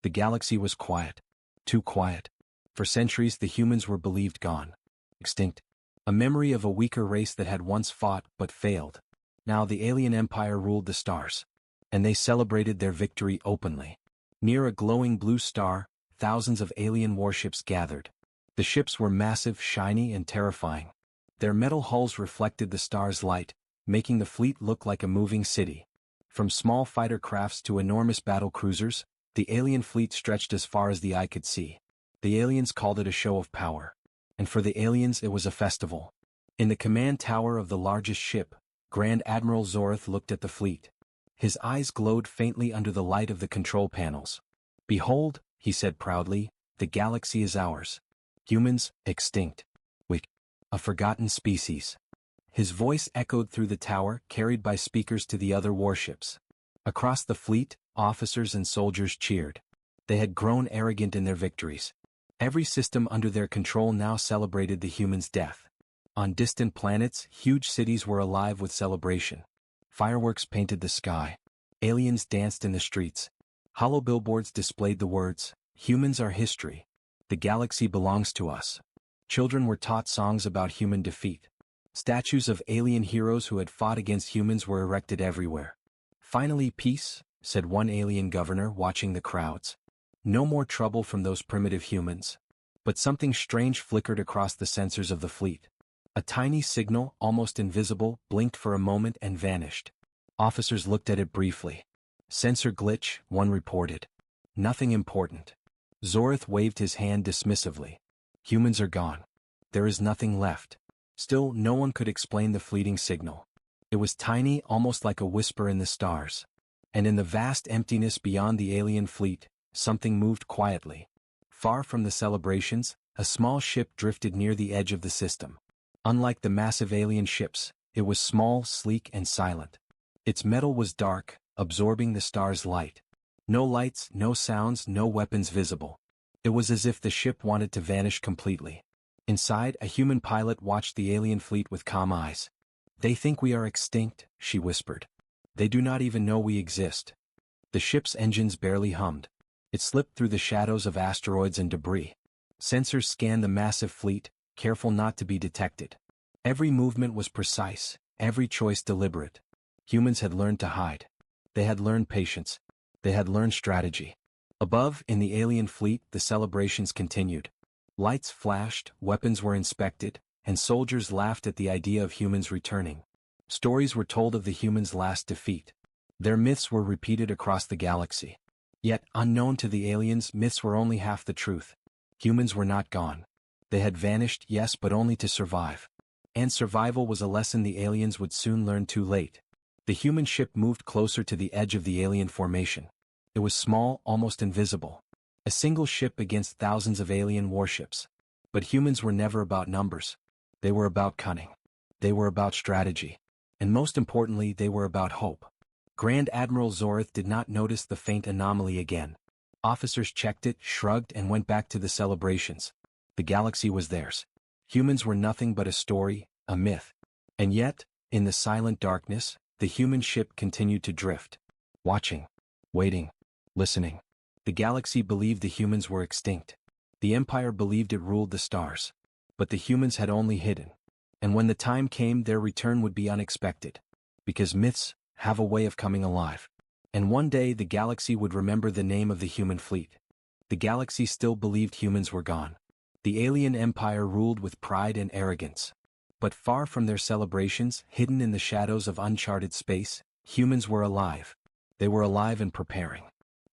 The galaxy was quiet. Too quiet. For centuries the humans were believed gone. Extinct. A memory of a weaker race that had once fought but failed. Now the alien empire ruled the stars. And they celebrated their victory openly. Near a glowing blue star, thousands of alien warships gathered. The ships were massive, shiny, and terrifying. Their metal hulls reflected the star's light, making the fleet look like a moving city. From small fighter crafts to enormous battle cruisers, the alien fleet stretched as far as the eye could see. The aliens called it a show of power. And for the aliens it was a festival. In the command tower of the largest ship, Grand Admiral Zorth looked at the fleet. His eyes glowed faintly under the light of the control panels. "Behold," he said proudly, "the galaxy is ours. Humans, extinct. We, a forgotten species." His voice echoed through the tower, carried by speakers to the other warships. Across the fleet, officers and soldiers cheered. They had grown arrogant in their victories. Every system under their control now celebrated the humans' death. On distant planets, huge cities were alive with celebration. Fireworks painted the sky. Aliens danced in the streets. Hollow billboards displayed the words, "Humans are history. The galaxy belongs to us." Children were taught songs about human defeat. Statues of alien heroes who had fought against humans were erected everywhere. "Finally peace," said one alien governor watching the crowds. "No more trouble from those primitive humans." But something strange flickered across the sensors of the fleet. A tiny signal, almost invisible, blinked for a moment and vanished. Officers looked at it briefly. "Sensor glitch," one reported. "Nothing important." Zorth waved his hand dismissively. "Humans are gone. There is nothing left." Still, no one could explain the fleeting signal. It was tiny, almost like a whisper in the stars. And in the vast emptiness beyond the alien fleet, something moved quietly. Far from the celebrations, a small ship drifted near the edge of the system. Unlike the massive alien ships, it was small, sleek, and silent. Its metal was dark, absorbing the star's light. No lights, no sounds, no weapons visible. It was as if the ship wanted to vanish completely. Inside, a human pilot watched the alien fleet with calm eyes. "They think we are extinct," she whispered. "They do not even know we exist." The ship's engines barely hummed. It slipped through the shadows of asteroids and debris. Sensors scanned the massive fleet, careful not to be detected. Every movement was precise, every choice deliberate. Humans had learned to hide. They had learned patience. They had learned strategy. Above, in the alien fleet, the celebrations continued. Lights flashed, weapons were inspected, and soldiers laughed at the idea of humans returning. Stories were told of the humans' last defeat. Their myths were repeated across the galaxy. Yet, unknown to the aliens, myths were only half the truth. Humans were not gone. They had vanished, yes, but only to survive. And survival was a lesson the aliens would soon learn too late. The human ship moved closer to the edge of the alien formation. It was small, almost invisible. A single ship against thousands of alien warships. But humans were never about numbers. They were about cunning. They were about strategy. And most importantly, they were about hope. Grand Admiral Zorth did not notice the faint anomaly again. Officers checked it, shrugged, and went back to the celebrations. The galaxy was theirs. Humans were nothing but a story, a myth. And yet, in the silent darkness, the human ship continued to drift. Watching. Waiting. Listening. The galaxy believed the humans were extinct. The Empire believed it ruled the stars. But the humans had only hidden. And when the time came, their return would be unexpected. Because myths have a way of coming alive. And one day the galaxy would remember the name of the human fleet. The galaxy still believed humans were gone. The alien empire ruled with pride and arrogance. But far from their celebrations, hidden in the shadows of uncharted space, humans were alive. They were alive and preparing.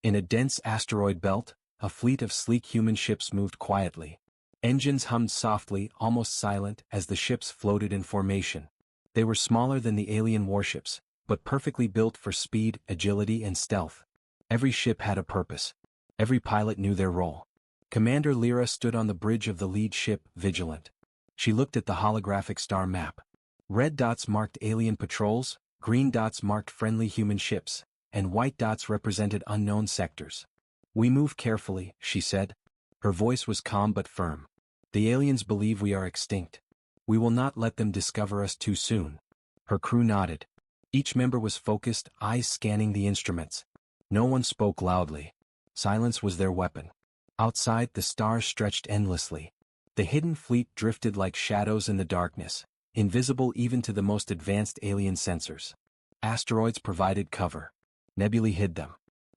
In a dense asteroid belt, a fleet of sleek human ships moved quietly. Engines hummed softly, almost silent, as the ships floated in formation. They were smaller than the alien warships, but perfectly built for speed, agility, and stealth. Every ship had a purpose. Every pilot knew their role. Commander Lyra stood on the bridge of the lead ship, vigilant. She looked at the holographic star map. Red dots marked alien patrols, green dots marked friendly human ships, and white dots represented unknown sectors. "We move carefully," she said. Her voice was calm but firm. "The aliens believe we are extinct. We will not let them discover us too soon." Her crew nodded. Each member was focused, eyes scanning the instruments. No one spoke loudly. Silence was their weapon. Outside, the stars stretched endlessly. The hidden fleet drifted like shadows in the darkness, invisible even to the most advanced alien sensors. Asteroids provided cover. Nebulae hid them.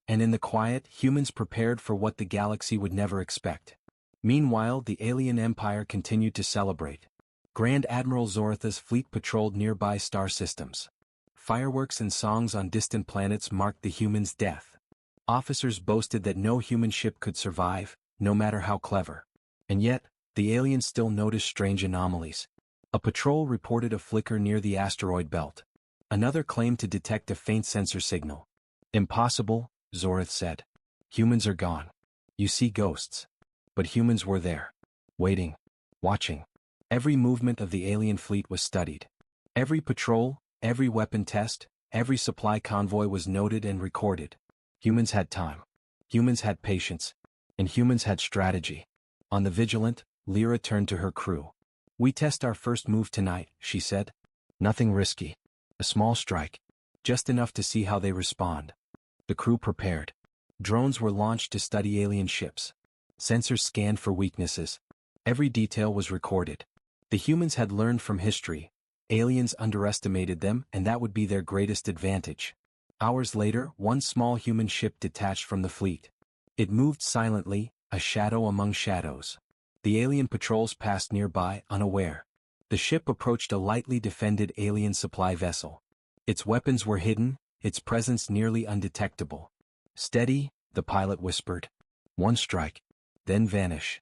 And in the quiet, humans prepared for what the galaxy would never expect. Meanwhile, the alien empire continued to celebrate. Grand Admiral Zoratha's fleet patrolled nearby star systems. Fireworks and songs on distant planets marked the humans' death. Officers boasted that no human ship could survive, no matter how clever. And yet, the aliens still noticed strange anomalies. A patrol reported a flicker near the asteroid belt. Another claimed to detect a faint sensor signal. Impossible, Zorath said. Humans are gone. You see ghosts. But humans were there. Waiting. Watching. Every movement of the alien fleet was studied. Every patrol, every weapon test, every supply convoy was noted and recorded. Humans had time. Humans had patience. And humans had strategy. On the Vigilant, Lyra turned to her crew. We test our first move tonight, she said. Nothing risky. A small strike. Just enough to see how they respond. The crew prepared. Drones were launched to study alien ships. Sensors scanned for weaknesses. Every detail was recorded. The humans had learned from history. Aliens underestimated them, and that would be their greatest advantage. Hours later, one small human ship detached from the fleet. It moved silently, a shadow among shadows. The alien patrols passed nearby, unaware. The ship approached a lightly defended alien supply vessel. Its weapons were hidden, its presence nearly undetectable. Steady, the pilot whispered. One strike. Then vanish.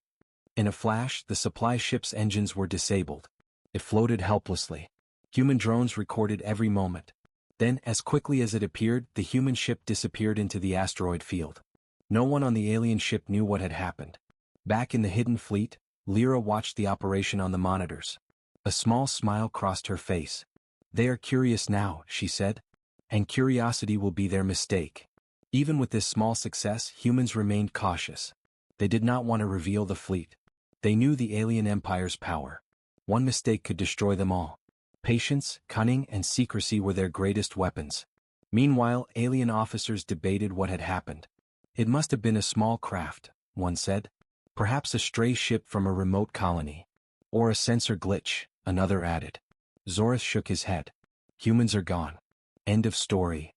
In a flash, the supply ship's engines were disabled. It floated helplessly. Human drones recorded every moment. Then, as quickly as it appeared, the human ship disappeared into the asteroid field. No one on the alien ship knew what had happened. Back in the hidden fleet, Lyra watched the operation on the monitors. A small smile crossed her face. They are curious now, she said. And curiosity will be their mistake. Even with this small success, humans remained cautious. They did not want to reveal the fleet. They knew the alien empire's power. One mistake could destroy them all. Patience, cunning, and secrecy were their greatest weapons. Meanwhile, alien officers debated what had happened. It must have been a small craft, one said. Perhaps a stray ship from a remote colony. Or a sensor glitch, another added. Zorath shook his head. Humans are gone. End of story.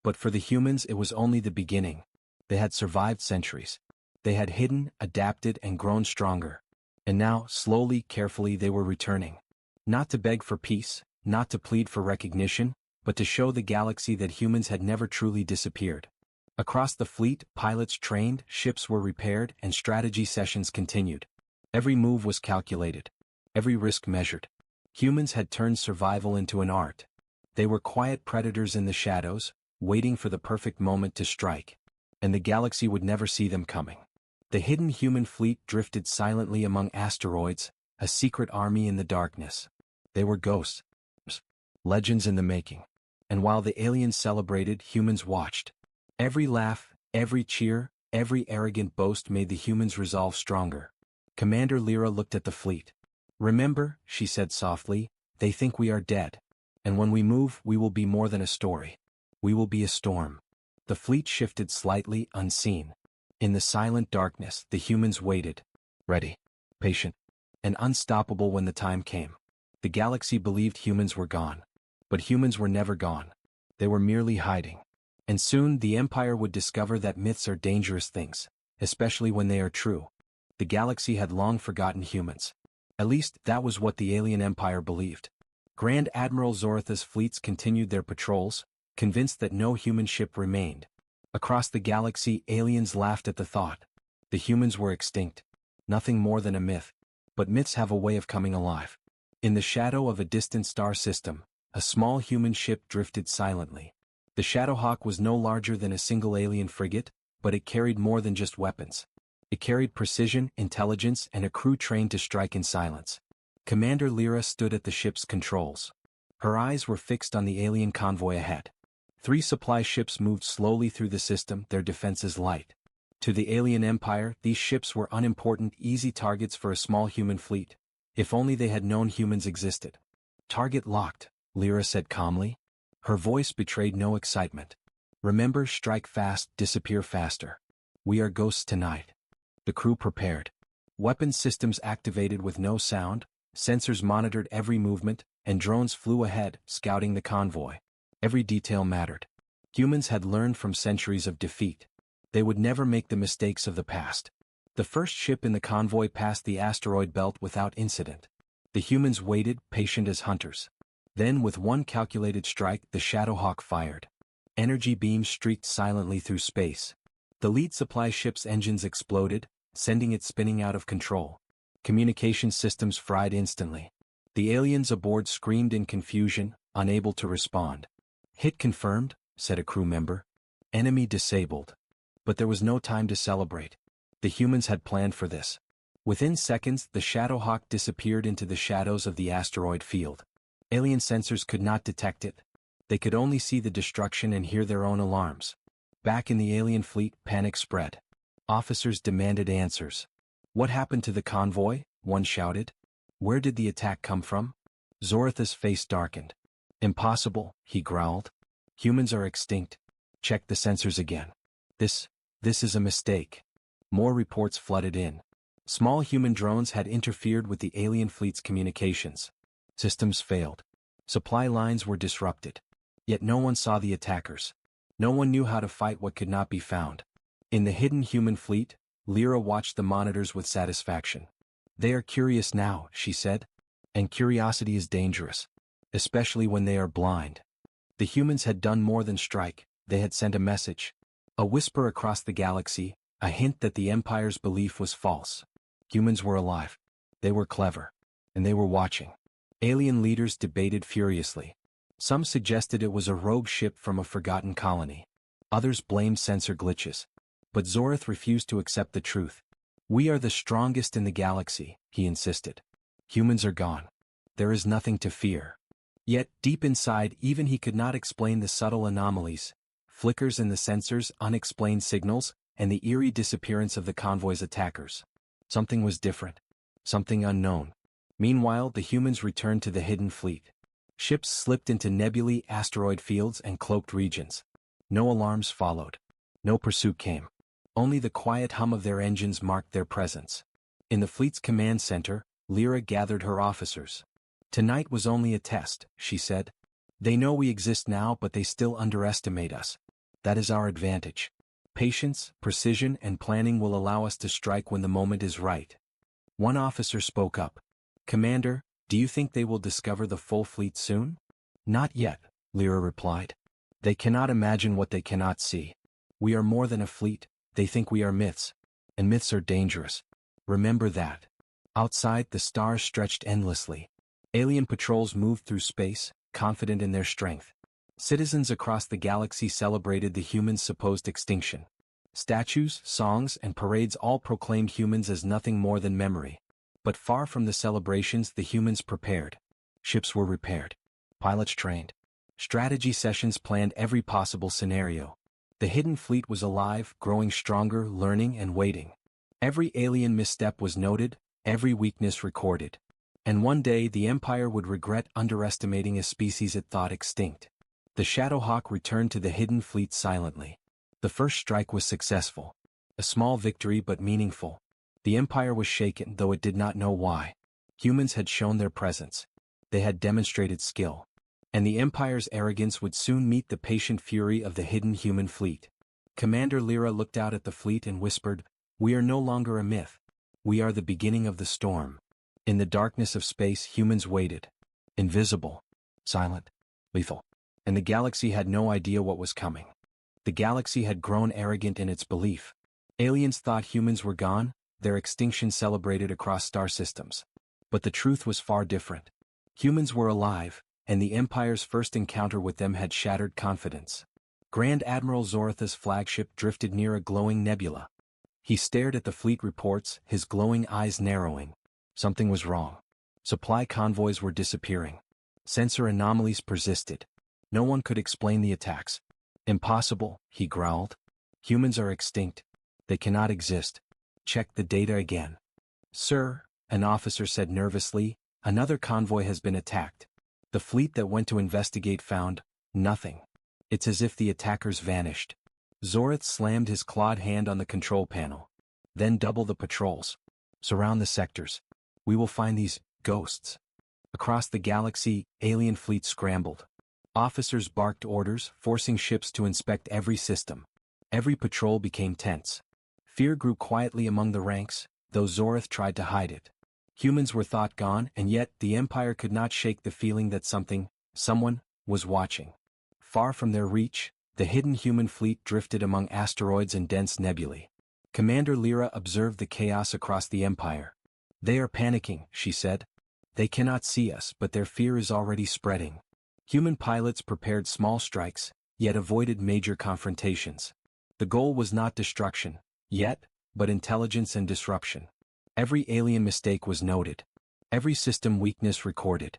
But for the humans it was only the beginning. They had survived centuries. They had hidden, adapted, and grown stronger. And now, slowly, carefully, they were returning. Not to beg for peace, not to plead for recognition, but to show the galaxy that humans had never truly disappeared. Across the fleet, pilots trained, ships were repaired, and strategy sessions continued. Every move was calculated. Every risk measured. Humans had turned survival into an art. They were quiet predators in the shadows, waiting for the perfect moment to strike. And the galaxy would never see them coming. The hidden human fleet drifted silently among asteroids, a secret army in the darkness. They were ghosts. Legends in the making. And while the aliens celebrated, humans watched. Every laugh, every cheer, every arrogant boast made the humans' resolve stronger. Commander Lyra looked at the fleet. Remember, she said softly, they think we are dead. And when we move, we will be more than a story. We will be a storm. The fleet shifted slightly, unseen. In the silent darkness, the humans waited. Ready. Patient. And unstoppable when the time came. The galaxy believed humans were gone. But humans were never gone. They were merely hiding. And soon the Empire would discover that myths are dangerous things, especially when they are true. The galaxy had long forgotten humans. At least, that was what the alien empire believed. Grand Admiral Zoratha's fleets continued their patrols, convinced that no human ship remained. Across the galaxy, aliens laughed at the thought. The humans were extinct. Nothing more than a myth. But myths have a way of coming alive. In the shadow of a distant star system, a small human ship drifted silently. The Shadowhawk was no larger than a single alien frigate, but it carried more than just weapons. It carried precision, intelligence, and a crew trained to strike in silence. Commander Lyra stood at the ship's controls. Her eyes were fixed on the alien convoy ahead. 3 supply ships moved slowly through the system, their defenses light. To the alien empire, these ships were unimportant, easy targets for a small human fleet. If only they had known humans existed. Target locked, Lyra said calmly. Her voice betrayed no excitement. Remember, strike fast, disappear faster. We are ghosts tonight. The crew prepared. Weapons systems activated with no sound, sensors monitored every movement, and drones flew ahead, scouting the convoy. Every detail mattered. Humans had learned from centuries of defeat. They would never make the mistakes of the past. The first ship in the convoy passed the asteroid belt without incident. The humans waited, patient as hunters. Then, with one calculated strike, the Shadowhawk fired. Energy beams streaked silently through space. The lead supply ship's engines exploded, sending it spinning out of control. Communication systems fried instantly. The aliens aboard screamed in confusion, unable to respond. "Hit confirmed," said a crew member. "Enemy disabled." But there was no time to celebrate. The humans had planned for this. Within seconds, the Shadowhawk disappeared into the shadows of the asteroid field. Alien sensors could not detect it. They could only see the destruction and hear their own alarms. Back in the alien fleet, panic spread. Officers demanded answers. "What happened to the convoy?" one shouted. "Where did the attack come from?" Zoratha's face darkened. "Impossible," he growled. "Humans are extinct. Check the sensors again. This is a mistake." More reports flooded in. Small human drones had interfered with the alien fleet's communications. Systems failed. Supply lines were disrupted. Yet no one saw the attackers. No one knew how to fight what could not be found. In the hidden human fleet, Lyra watched the monitors with satisfaction. "They are curious now," she said. "And curiosity is dangerous. Especially when they are blind." The humans had done more than strike, they had sent a message. A whisper across the galaxy, a hint that the Empire's belief was false. Humans were alive. They were clever. And they were watching. Alien leaders debated furiously. Some suggested it was a rogue ship from a forgotten colony. Others blamed sensor glitches. But Zorath refused to accept the truth. "We are the strongest in the galaxy," he insisted. "Humans are gone. There is nothing to fear." Yet, deep inside, even he could not explain the subtle anomalies, flickers in the sensors, unexplained signals, and the eerie disappearance of the convoy's attackers. Something was different. Something unknown. Meanwhile, the humans returned to the hidden fleet. Ships slipped into nebulae, asteroid fields, and cloaked regions. No alarms followed. No pursuit came. Only the quiet hum of their engines marked their presence. In the fleet's command center, Lyra gathered her officers. "Tonight was only a test," she said. "They know we exist now, but they still underestimate us. That is our advantage. Patience, precision, and planning will allow us to strike when the moment is right." One officer spoke up. "Commander, do you think they will discover the full fleet soon?" "Not yet," Lyra replied. "They cannot imagine what they cannot see. We are more than a fleet, they think we are myths. And myths are dangerous. Remember that." Outside, the stars stretched endlessly. Alien patrols moved through space, confident in their strength. Citizens across the galaxy celebrated the humans' supposed extinction. Statues, songs, and parades all proclaimed humans as nothing more than memory. But far from the celebrations, the humans prepared. Ships were repaired. Pilots trained. Strategy sessions planned every possible scenario. The hidden fleet was alive, growing stronger, learning and waiting. Every alien misstep was noted, every weakness recorded. And one day the Empire would regret underestimating a species it thought extinct. The Shadowhawk returned to the hidden fleet silently. The first strike was successful. A small victory but meaningful. The Empire was shaken, though it did not know why. Humans had shown their presence. They had demonstrated skill. And the Empire's arrogance would soon meet the patient fury of the hidden human fleet. Commander Lyra looked out at the fleet and whispered, "We are no longer a myth. We are the beginning of the storm." In the darkness of space, humans waited. Invisible. Silent. Lethal. And the galaxy had no idea what was coming. The galaxy had grown arrogant in its belief. Aliens thought humans were gone, their extinction celebrated across star systems. But the truth was far different. Humans were alive, and the Empire's first encounter with them had shattered confidence. Grand Admiral Zoratha's flagship drifted near a glowing nebula. He stared at the fleet reports, his glowing eyes narrowing. Something was wrong. Supply convoys were disappearing. Sensor anomalies persisted. No one could explain the attacks. "Impossible," he growled. "Humans are extinct. They cannot exist. Check the data again." "Sir," an officer said nervously, "another convoy has been attacked. The fleet that went to investigate found nothing. It's as if the attackers vanished." Zorith slammed his clawed hand on the control panel. Then double the patrols. Surround the sectors. We will find these ghosts. Across the galaxy, alien fleets scrambled. Officers barked orders, forcing ships to inspect every system. Every patrol became tense. Fear grew quietly among the ranks, though Zorith tried to hide it. Humans were thought gone, and yet the Empire could not shake the feeling that someone, was watching. Far from their reach, the hidden human fleet drifted among asteroids and dense nebulae. Commander Lyra observed the chaos across the Empire. They are panicking, she said. They cannot see us, but their fear is already spreading. Human pilots prepared small strikes, yet avoided major confrontations. The goal was not destruction, yet, but intelligence and disruption. Every alien mistake was noted. Every system weakness recorded.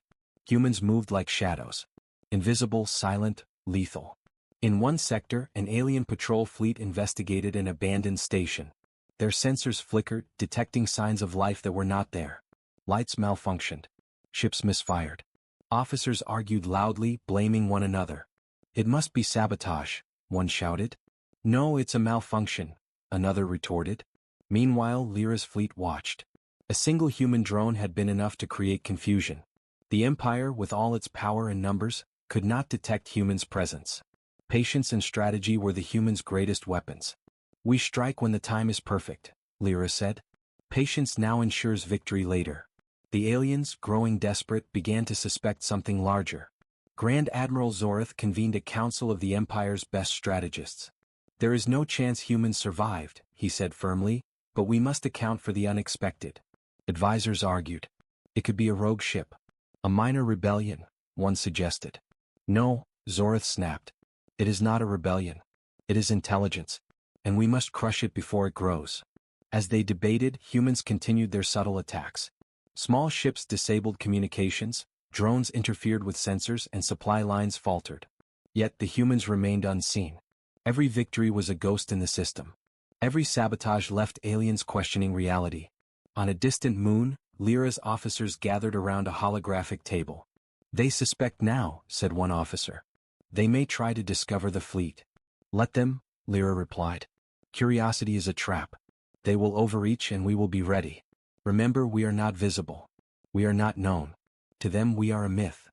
Humans moved like shadows. Invisible, silent, lethal. In one sector, an alien patrol fleet investigated an abandoned station. Their sensors flickered, detecting signs of life that were not there. Lights malfunctioned. Ships misfired. Officers argued loudly, blaming one another. It must be sabotage, one shouted. No, it's a malfunction, another retorted. Meanwhile, Lyra's fleet watched. A single human drone had been enough to create confusion. The Empire, with all its power and numbers, could not detect humans' presence. Patience and strategy were the humans' greatest weapons. We strike when the time is perfect, Lyra said. Patience now ensures victory later. The aliens, growing desperate, began to suspect something larger. Grand Admiral Zorith convened a council of the Empire's best strategists. There is no chance humans survived, he said firmly, but we must account for the unexpected. Advisors argued. It could be a rogue ship. A minor rebellion, one suggested. No, Zorith snapped. It is not a rebellion. It is intelligence. And we must crush it before it grows. As they debated, humans continued their subtle attacks. Small ships disabled communications, drones interfered with sensors, and supply lines faltered. Yet the humans remained unseen. Every victory was a ghost in the system. Every sabotage left aliens questioning reality. On a distant moon, Lyra's officers gathered around a holographic table. They suspect now, said one officer. They may try to discover the fleet. Let them, Lyra replied. Curiosity is a trap. They will overreach and we will be ready. Remember, we are not visible. We are not known. To them we are a myth.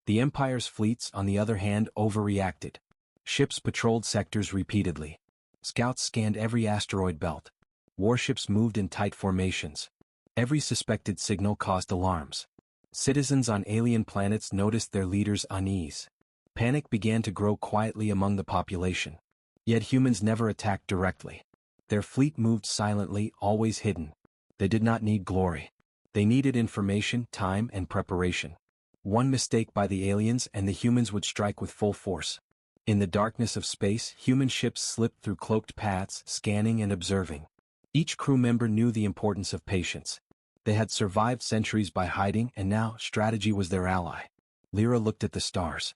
The Empire's fleets, on the other hand, overreacted. Ships patrolled sectors repeatedly. Scouts scanned every asteroid belt. Warships moved in tight formations. Every suspected signal caused alarms. Citizens on alien planets noticed their leaders' unease. Panic began to grow quietly among the population. Yet humans never attacked directly. Their fleet moved silently, always hidden. They did not need glory. They needed information, time, and preparation. One mistake by the aliens and the humans would strike with full force. In the darkness of space, human ships slipped through cloaked paths, scanning and observing. Each crew member knew the importance of patience. They had survived centuries by hiding, and now strategy was their ally. Lyra looked at the stars.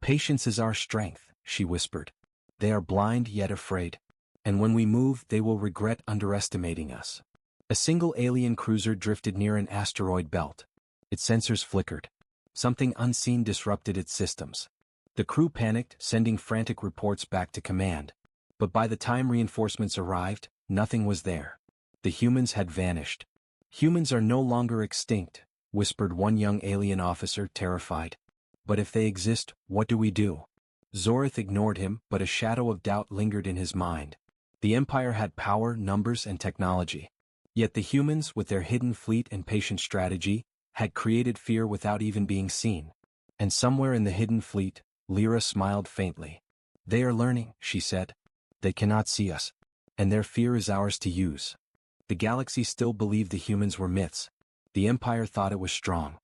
Patience is our strength, she whispered. They are blind yet afraid. And when we move, they will regret underestimating us. A single alien cruiser drifted near an asteroid belt. Its sensors flickered. Something unseen disrupted its systems. The crew panicked, sending frantic reports back to command. But by the time reinforcements arrived, nothing was there. The humans had vanished. Humans are no longer extinct, whispered one young alien officer, terrified. But if they exist, what do we do? Zorith ignored him, but a shadow of doubt lingered in his mind. The Empire had power, numbers, and technology. Yet the humans, with their hidden fleet and patient strategy, had created fear without even being seen. And somewhere in the hidden fleet, Lyra smiled faintly. They are learning, she said. They cannot see us. And their fear is ours to use. The galaxy still believed the humans were myths. The Empire thought it was strong.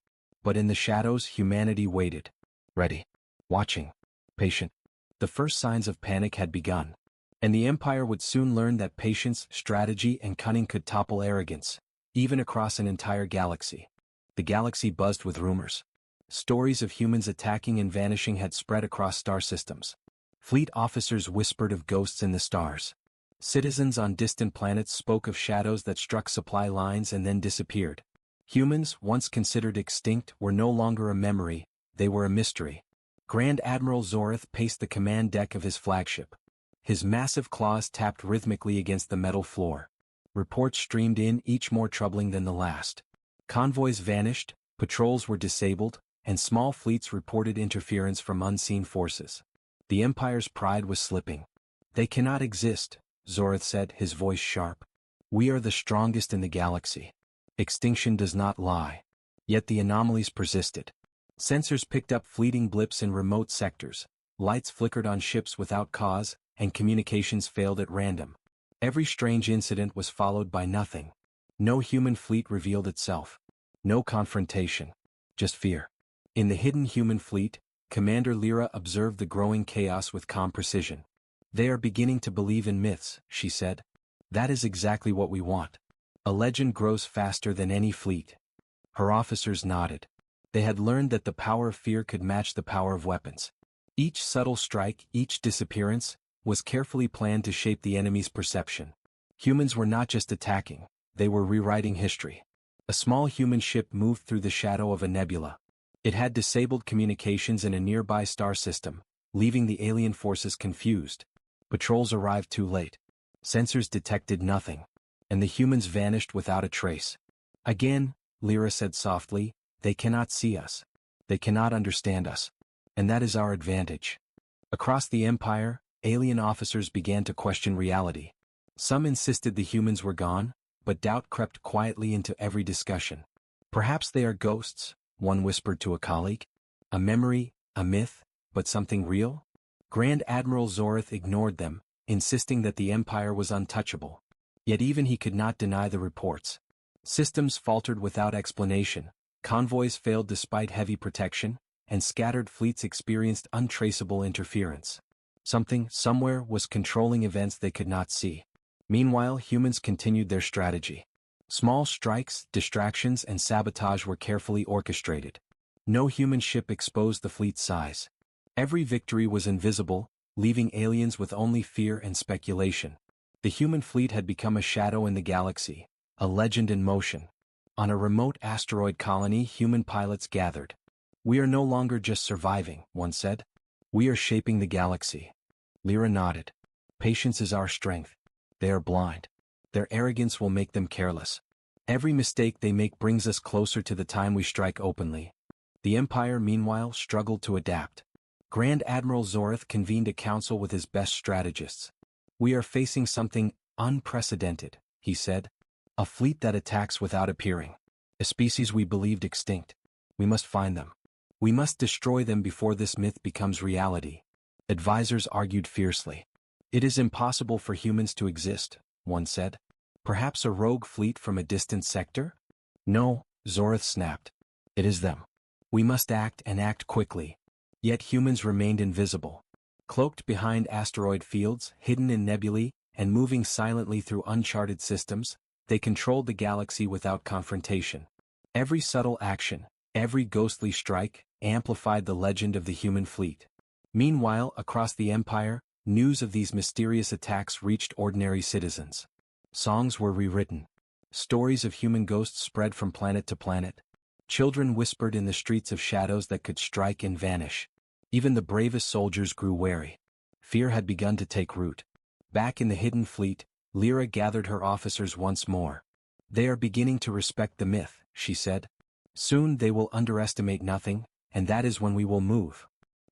But in the shadows, humanity waited. Ready. Watching. Patient. The first signs of panic had begun. And the Empire would soon learn that patience, strategy, and cunning could topple arrogance, even across an entire galaxy. The galaxy buzzed with rumors. Stories of humans attacking and vanishing had spread across star systems. Fleet officers whispered of ghosts in the stars. Citizens on distant planets spoke of shadows that struck supply lines and then disappeared. Humans, once considered extinct, were no longer a memory, they were a mystery. Grand Admiral Zorith paced the command deck of his flagship. His massive claws tapped rhythmically against the metal floor. Reports streamed in, each more troubling than the last. Convoys vanished, patrols were disabled, and small fleets reported interference from unseen forces. The Empire's pride was slipping. "They cannot exist," Zorith said, his voice sharp. "We are the strongest in the galaxy. Extinction does not lie." Yet the anomalies persisted. Sensors picked up fleeting blips in remote sectors, lights flickered on ships without cause, and communications failed at random. Every strange incident was followed by nothing. No human fleet revealed itself. No confrontation. Just fear. In the hidden human fleet, Commander Lyra observed the growing chaos with calm precision. "They are beginning to believe in myths," she said. "That is exactly what we want. A legend grows faster than any fleet." Her officers nodded. They had learned that the power of fear could match the power of weapons. Each subtle strike, each disappearance, was carefully planned to shape the enemy's perception. Humans were not just attacking, they were rewriting history. A small human ship moved through the shadow of a nebula. It had disabled communications in a nearby star system, leaving the alien forces confused. Patrols arrived too late. Sensors detected nothing. And the humans vanished without a trace. "Again," Lyra said softly, "they cannot see us. They cannot understand us. And that is our advantage." Across the Empire, alien officers began to question reality. Some insisted the humans were gone, but doubt crept quietly into every discussion. "Perhaps they are ghosts," one whispered to a colleague. "A memory, a myth, but something real?" Grand Admiral Zorith ignored them, insisting that the Empire was untouchable. Yet even he could not deny the reports. Systems faltered without explanation, convoys failed despite heavy protection, and scattered fleets experienced untraceable interference. Something, somewhere, was controlling events they could not see. Meanwhile, humans continued their strategy. Small strikes, distractions, and sabotage were carefully orchestrated. No human ship exposed the fleet's size. Every victory was invisible, leaving aliens with only fear and speculation. The human fleet had become a shadow in the galaxy, a legend in motion. On a remote asteroid colony, human pilots gathered. "We are no longer just surviving," one said. "We are shaping the galaxy." Lyra nodded. "Patience is our strength. They are blind. Their arrogance will make them careless. Every mistake they make brings us closer to the time we strike openly." The Empire, meanwhile, struggled to adapt. Grand Admiral Zorith convened a council with his best strategists. "We are facing something unprecedented," he said. "A fleet that attacks without appearing. A species we believed extinct. We must find them. We must destroy them before this myth becomes reality." Advisors argued fiercely. "It is impossible for humans to exist," one said. "Perhaps a rogue fleet from a distant sector?" "No," Zorith snapped. "It is them. We must act, and act quickly." Yet humans remained invisible. Cloaked behind asteroid fields, hidden in nebulae, and moving silently through uncharted systems, they controlled the galaxy without confrontation. Every subtle action, every ghostly strike, amplified the legend of the human fleet. Meanwhile, across the Empire, news of these mysterious attacks reached ordinary citizens. Songs were rewritten. Stories of human ghosts spread from planet to planet. Children whispered in the streets of shadows that could strike and vanish. Even the bravest soldiers grew wary. Fear had begun to take root. Back in the hidden fleet, Lyra gathered her officers once more. "They are beginning to respect the myth," she said. "Soon they will underestimate nothing, and that is when we will move."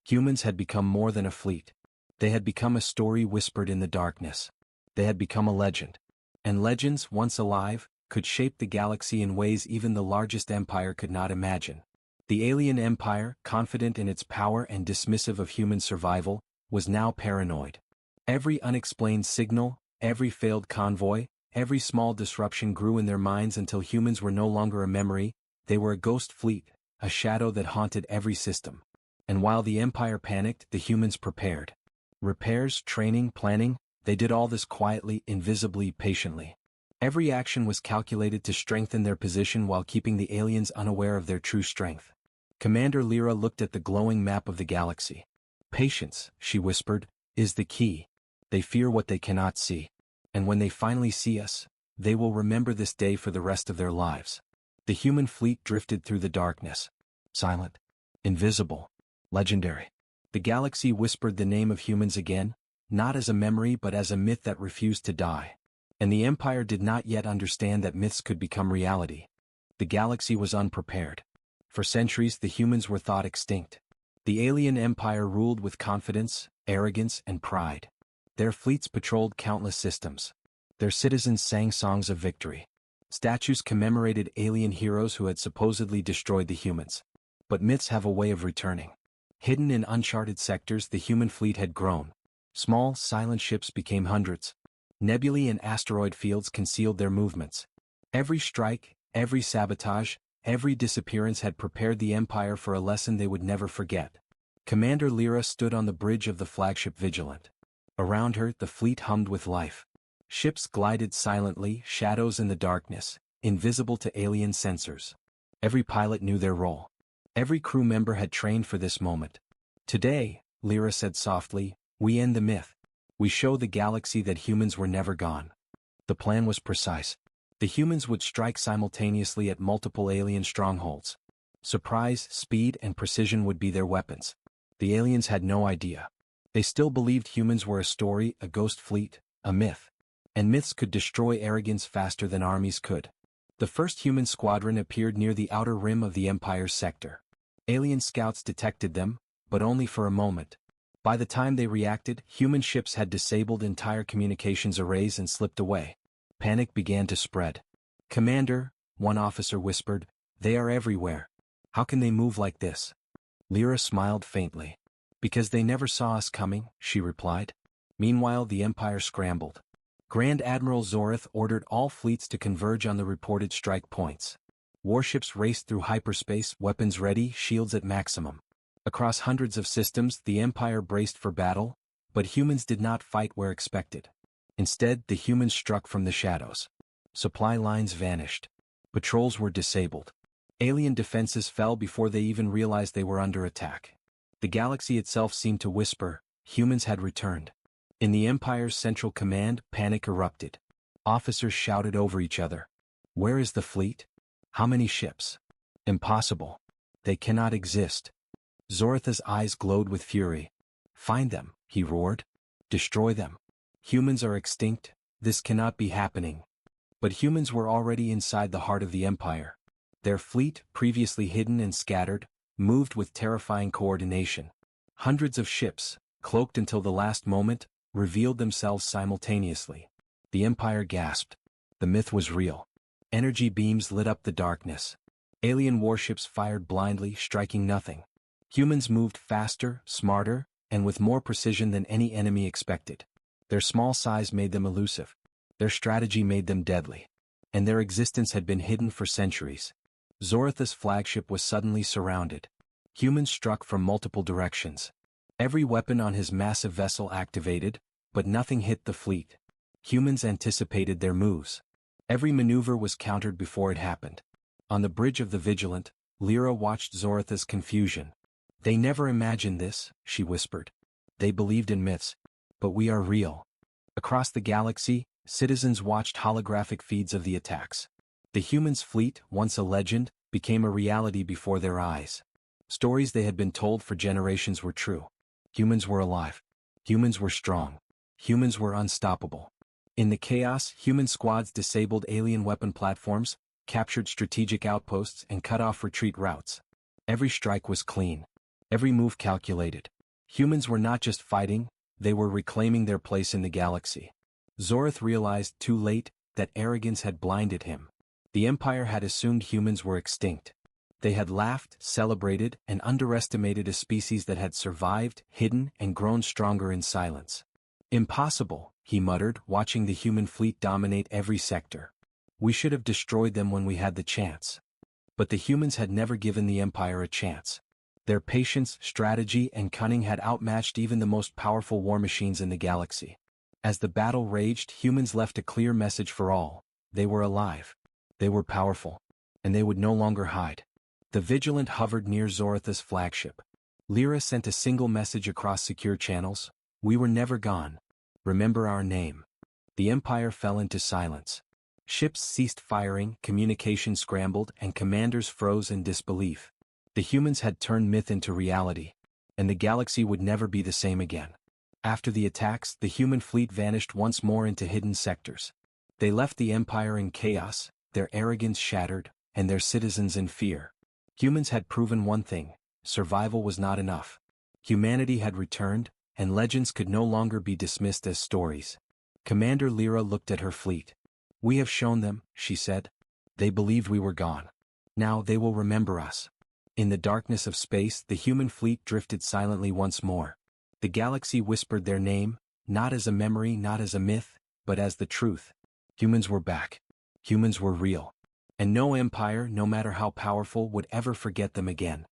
Humans had become more than a fleet. They had become a story whispered in the darkness. They had become a legend. And legends, once alive, could shape the galaxy in ways even the largest empire could not imagine. The alien empire, confident in its power and dismissive of human survival, was now paranoid. Every unexplained signal, every failed convoy, every small disruption grew in their minds until humans were no longer a memory, they were a ghost fleet, a shadow that haunted every system. And while the empire panicked, the humans prepared. Repairs, training, planning, they did all this quietly, invisibly, patiently. Every action was calculated to strengthen their position while keeping the aliens unaware of their true strength. Commander Lyra looked at the glowing map of the galaxy. "Patience," she whispered, "is the key. They fear what they cannot see. And when they finally see us, they will remember this day for the rest of their lives." The human fleet drifted through the darkness. Silent. Invisible. Legendary. The galaxy whispered the name of humans again, not as a memory but as a myth that refused to die. And the Empire did not yet understand that myths could become reality. The galaxy was unprepared. For centuries the humans were thought extinct. The alien empire ruled with confidence, arrogance, and pride. Their fleets patrolled countless systems. Their citizens sang songs of victory. Statues commemorated alien heroes who had supposedly destroyed the humans. But myths have a way of returning. Hidden in uncharted sectors, the human fleet had grown. Small, silent ships became hundreds. Nebulae and asteroid fields concealed their movements. Every strike, every sabotage, every disappearance had prepared the Empire for a lesson they would never forget. Commander Lyra stood on the bridge of the flagship Vigilant. Around her, the fleet hummed with life. Ships glided silently, shadows in the darkness, invisible to alien sensors. Every pilot knew their role. Every crew member had trained for this moment. Today, Lyra said softly, we end the myth. We show the galaxy that humans were never gone. The plan was precise. The humans would strike simultaneously at multiple alien strongholds. Surprise, speed, and precision would be their weapons. The aliens had no idea. They still believed humans were a story, a ghost fleet, a myth. And myths could destroy arrogance faster than armies could. The first human squadron appeared near the outer rim of the Empire's sector. Alien scouts detected them, but only for a moment. By the time they reacted, human ships had disabled entire communications arrays and slipped away. Panic began to spread. Commander, one officer whispered, they are everywhere. How can they move like this? Lyra smiled faintly. Because they never saw us coming, she replied. Meanwhile, the Empire scrambled. Grand Admiral Zorith ordered all fleets to converge on the reported strike points. Warships raced through hyperspace, weapons ready, shields at maximum. Across hundreds of systems, the Empire braced for battle, but humans did not fight where expected. Instead, the humans struck from the shadows. Supply lines vanished. Patrols were disabled. Alien defenses fell before they even realized they were under attack. The galaxy itself seemed to whisper, humans had returned. In the Empire's central command, panic erupted. Officers shouted over each other. Where is the fleet? How many ships? Impossible. They cannot exist. Zoritha's eyes glowed with fury. Find them, he roared. Destroy them. Humans are extinct, this cannot be happening. But humans were already inside the heart of the Empire. Their fleet, previously hidden and scattered, moved with terrifying coordination. Hundreds of ships, cloaked until the last moment, revealed themselves simultaneously. The Empire gasped. The myth was real. Energy beams lit up the darkness. Alien warships fired blindly, striking nothing. Humans moved faster, smarter, and with more precision than any enemy expected. Their small size made them elusive. Their strategy made them deadly. And their existence had been hidden for centuries. Zoritha's flagship was suddenly surrounded. Humans struck from multiple directions. Every weapon on his massive vessel activated, but nothing hit the fleet. Humans anticipated their moves. Every maneuver was countered before it happened. On the bridge of the Vigilant, Lyra watched Zoritha's confusion. They never imagined this, she whispered. They believed in myths. But we are real. Across the galaxy, citizens watched holographic feeds of the attacks. The humans' fleet, once a legend, became a reality before their eyes. Stories they had been told for generations were true. Humans were alive. Humans were strong. Humans were unstoppable. In the chaos, human squads disabled alien weapon platforms, captured strategic outposts, and cut off retreat routes. Every strike was clean. Every move calculated. Humans were not just fighting, they were reclaiming their place in the galaxy. Zorith realized too late that arrogance had blinded him. The Empire had assumed humans were extinct. They had laughed, celebrated, and underestimated a species that had survived, hidden, and grown stronger in silence. Impossible, he muttered, watching the human fleet dominate every sector. We should have destroyed them when we had the chance. But the humans had never given the Empire a chance. Their patience, strategy, and cunning had outmatched even the most powerful war machines in the galaxy. As the battle raged, humans left a clear message for all. They were alive. They were powerful. And they would no longer hide. The Vigilant hovered near Zoritha's flagship. Lyra sent a single message across secure channels. We were never gone. Remember our name. The Empire fell into silence. Ships ceased firing, communication scrambled, and commanders froze in disbelief. The humans had turned myth into reality. And the galaxy would never be the same again. After the attacks, the human fleet vanished once more into hidden sectors. They left the Empire in chaos, their arrogance shattered, and their citizens in fear. Humans had proven one thing: survival was not enough. Humanity had returned, and legends could no longer be dismissed as stories. Commander Lyra looked at her fleet. "We have shown them," she said. "They believed we were gone. Now they will remember us." In the darkness of space, the human fleet drifted silently once more. The galaxy whispered their name, not as a memory, not as a myth, but as the truth. Humans were back. Humans were real. And no empire, no matter how powerful, would ever forget them again.